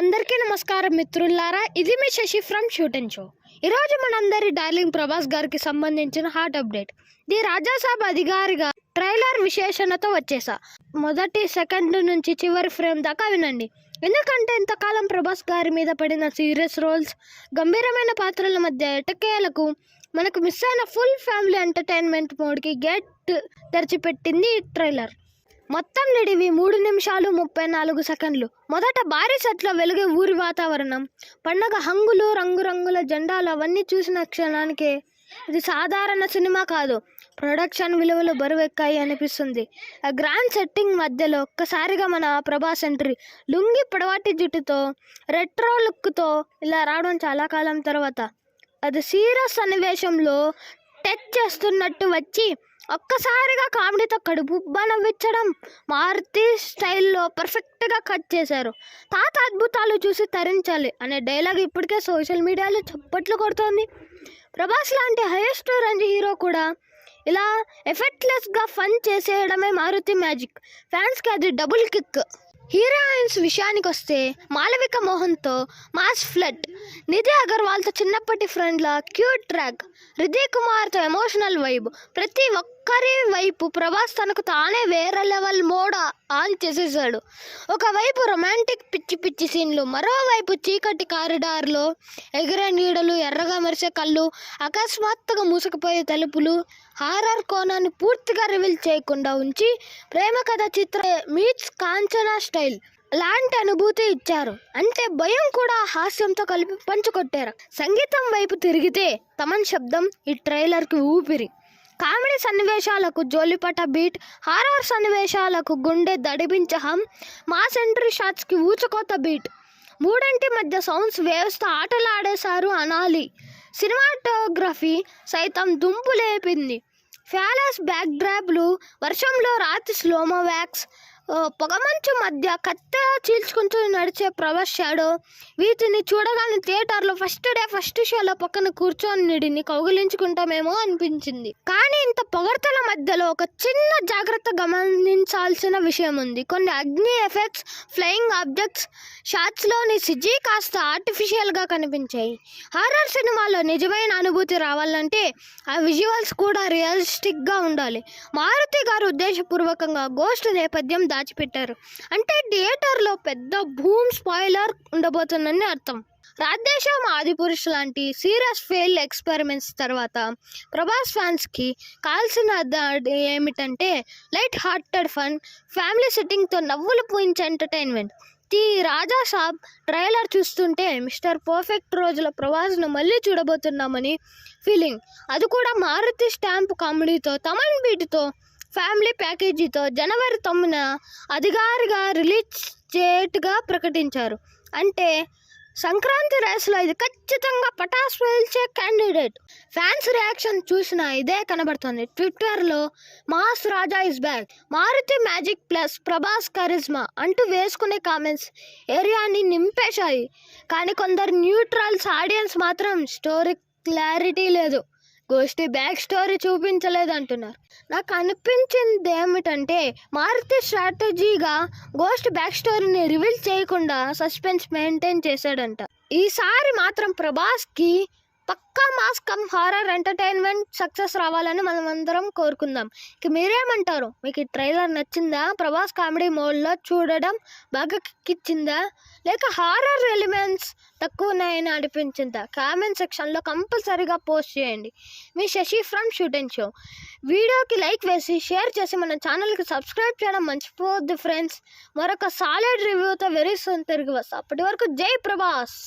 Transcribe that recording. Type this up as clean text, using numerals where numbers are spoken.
అందరికీ నమస్కారం మిత్రులారా, ఇది మీ Sashi from shoot and show. ఈరోజు మనందరి డార్లింగ్ ప్రభాస్ గారికి సంబంధించిన హాట్ అప్డేట్. ది రాజాసాబ్ అధికారిగా ట్రైలర్ విశేషణతో వచ్చేసా. మొదటి సెకండ్ నుంచి చివరి ఫ్రేమ్ దాకా వినండి. ఎందుకంటే ఇంతకాలం ప్రభాస్ గారి మీద పడిన సీరియస్ రోల్స్, గంభీరమైన పాత్రల మధ్య ఎటకేలకు మనకు మిస్ అయిన ఫుల్ ఫ్యామిలీ ఎంటర్టైన్మెంట్ మోడ్కి గేట్ తెరిచిపెట్టింది ఈ ట్రైలర్. మొత్తం నిడివి 3 నిమిషాలు 34 సెకండ్లు. మొదట భారీ సెట్లో వెలుగే ఊరి వాతావరణం, పండగ హంగులు, రంగురంగుల జెండాలు అవన్నీ చూసిన క్షణానికే ఇది సాధారణ సినిమా కాదు, ప్రొడక్షన్ విలువలు బరువెక్కాయి అనిపిస్తుంది. ఆ గ్రాండ్ సెట్టింగ్ మధ్యలో ఒక్కసారిగా మన ప్రభాస్ ఎంట్రీ, లుంగి పొడవాటి జుట్టుతో రెట్రో లుక్తో ఇలా రావడం చాలా కాలం తర్వాత. అది సీరియస్ సన్నివేశంలో టచ్ చేస్తున్నట్టు వచ్చి ఒక్కసారిగా కామెడీతో కడుపుబ్బా నవ్వించడం, మారుతి స్టైల్లో పర్ఫెక్ట్గా కట్ చేశారు. తాత అద్భుతాలు చూసి తరించాలి అనే డైలాగ్ ఇప్పటికే సోషల్ మీడియాలో చప్పట్లు కొడుతోంది. ప్రభాస్ లాంటి హైయెస్ట్ రేంజ్ హీరో కూడా ఇలా ఎఫెక్ట్లెస్గా ఫన్ చేసేయడమే మారుతి మ్యాజిక్. ఫ్యాన్స్కి అది డబుల్ కిక్. హీరోయిన్స్ విషయానికి వస్తే మాలవిక మోహన్తో మాస్ ఫ్లడ్, నిధి అగర్వాల్తో చిన్నప్పటి ఫ్రెండ్ల క్యూట్ ట్రాక్, హృదయ్ కుమార్తో ఎమోషనల్ వైబ్. ప్రతి ఒక్కరి వైపు ప్రభాస్ తనకు తానే వేరే లెవెల్ మోడ్ ఆన్ చేసేసాడు. ఒకవైపు రొమాంటిక్ పిచ్చి పిచ్చి సీన్లు, మరోవైపు చీకటి కారిడార్లో ఎగిరే నీడలు, ఎర్రగా మెరిసే కళ్ళు, అకస్మాత్తుగా మూసుకుపోయే తలుపులు, హారర్ కోణాన్ని పూర్తిగా రివీల్ చేయకుండా ఉంచి ప్రేమ కథ చిత్ర మీట్స్ కాంచనా స్టైల్ లాంటి అనుభూతి ఇచ్చారు. అంటే భయం కూడా హాస్యంతో కలిపి పంచుకొట్టారు. సంగీతం వైపు తిరిగితే తమన్ శబ్దం ఈ ట్రైలర్కి ఊపిరి. కామెడీ సన్నివేశాలకు జోలిపట బీట్, హారర్ సన్నివేశాలకు గుండె దడిపించే హమ్, మాస్ ఎంట్రీ షాట్స్కి ఊచకోత బీట్. మూడింటి మధ్య సౌండ్స్ వేవ్స్తో ఆటలాడేశారు అనాలి. సినిమాటోగ్రఫీ సైతం దుంపు లేపింది. ఫ్యాలస్ బ్యాక్ డ్రాప్లు, వర్షంలో రాత్రి స్లోమో వ్యాక్స్, పొగమంచు మధ్య కత్తె చీల్చుకుంటూ నడిచే ప్రభాస్ షాడో, వీటిని చూడగానే థియేటర్లో ఫస్ట్ షోలో పక్కన కూర్చొని నిడిని కౌగిలించుకుంటామేమో అనిపించింది. కానీ ఇంత పొగడ్తల మధ్యలో ఒక చిన్న జాగ్రత్త గమనించాల్సిన విషయం ఉంది. కొన్ని అగ్ని ఎఫెక్ట్స్, ఫ్లయింగ్ ఆబ్జెక్ట్స్ షాట్స్లోని సిజీ కాస్త ఆర్టిఫిషియల్గా కనిపించాయి. హారర్ సినిమాలో నిజమైన అనుభూతి రావాలంటే ఆ విజువల్స్ కూడా రియలిస్టిక్గా ఉండాలి. మారుతి గారు ఉద్దేశపూర్వకంగా గోస్ట్ నేపథ్యం దాచిపెట్టారు. అంటే థియేటర్లో పెద్ద బూమ్ స్పాయిలర్ ఉండబోతుందని అర్థం. రాధేశ్యామ్, ఆదిపురుష్ లాంటి సీరియస్ ఫెయిల్ ఎక్స్పెరిమెంట్స్ తర్వాత ప్రభాస్ ఫ్యాన్స్కి కావాల్సిన ఏమిటంటే లైట్ హార్టెడ్ ఫన్, ఫ్యామిలీ సెట్టింగ్తో నవ్వులు పూయించే ఎంటర్టైన్మెంట్. ది రాజాసాబ్ ట్రైలర్ చూస్తుంటే మిస్టర్ పర్ఫెక్ట్ రోజుల ప్రభాస్ను మళ్ళీ చూడబోతున్నామని ఫీలింగ్. అది కూడా మారుతి స్టాంప్ కామెడీతో, తమన్ బీట్తో, ఫ్యామిలీ ప్యాకేజీతో. జనవరి 9న అధికారిగా రిలీజ్ డేట్గా ప్రకటించారు. అంటే సంక్రాంతి రేసులో ఇది ఖచ్చితంగా పటాస్ పేల్చే క్యాండిడేట్. ఫ్యాన్స్ రియాక్షన్ చూసినా ఇదే కనబడుతుంది. ట్విట్టర్లో mass Raja is back, Maruthi magic plus Prabhas charisma అంటూ వేసుకునే కామెంట్స్ ఏరియాని నింపేశాయి. కానీ కొందరు న్యూట్రల్స్ ఆడియన్స్ మాత్రం స్టోరీ క్లారిటీ లేదు, గోష్ఠి బ్యాక్ స్టోరీ చూపించలేదు అంటున్నారు. నాకు అనిపించింది ఏమిటంటే మారుతి స్ట్రాటజీగా గోస్ట్ బ్యాక్ స్టోరీని రివీల్ చేయకుండా సస్పెన్స్ మెయింటైన్ చేశాడంట. ఈసారి మాత్రం ప్రభాస్కి పక్కా mass cum horror entertainment success రావాలని మనం అందరం కోరుకుందాం. ఇక మీరేమంటారు? మీకు ఈ ట్రైలర్ నచ్చిందా? ప్రభాస్ కామెడీ మోడ్లో చూడడం బాగా కిక్కిచ్చిందా, లేక హారర్ ఎలిమెంట్స్ తక్కువనాయని అనిపించిందా? కామెంట్ సెక్షన్లో కంపల్సరీగా పోస్ట్ చేయండి. మీ Sashi from shoot and show. వీడియోకి లైక్ వేసి షేర్ చేసి మన ఛానల్కి సబ్స్క్రైబ్ చేయడం మర్చిపోవద్దు ఫ్రెండ్స్. మరొక సాలిడ్ రివ్యూతో వెరీ సూన్ తిరిగి వస్తా. అప్పటి వరకు జై ప్రభాస్.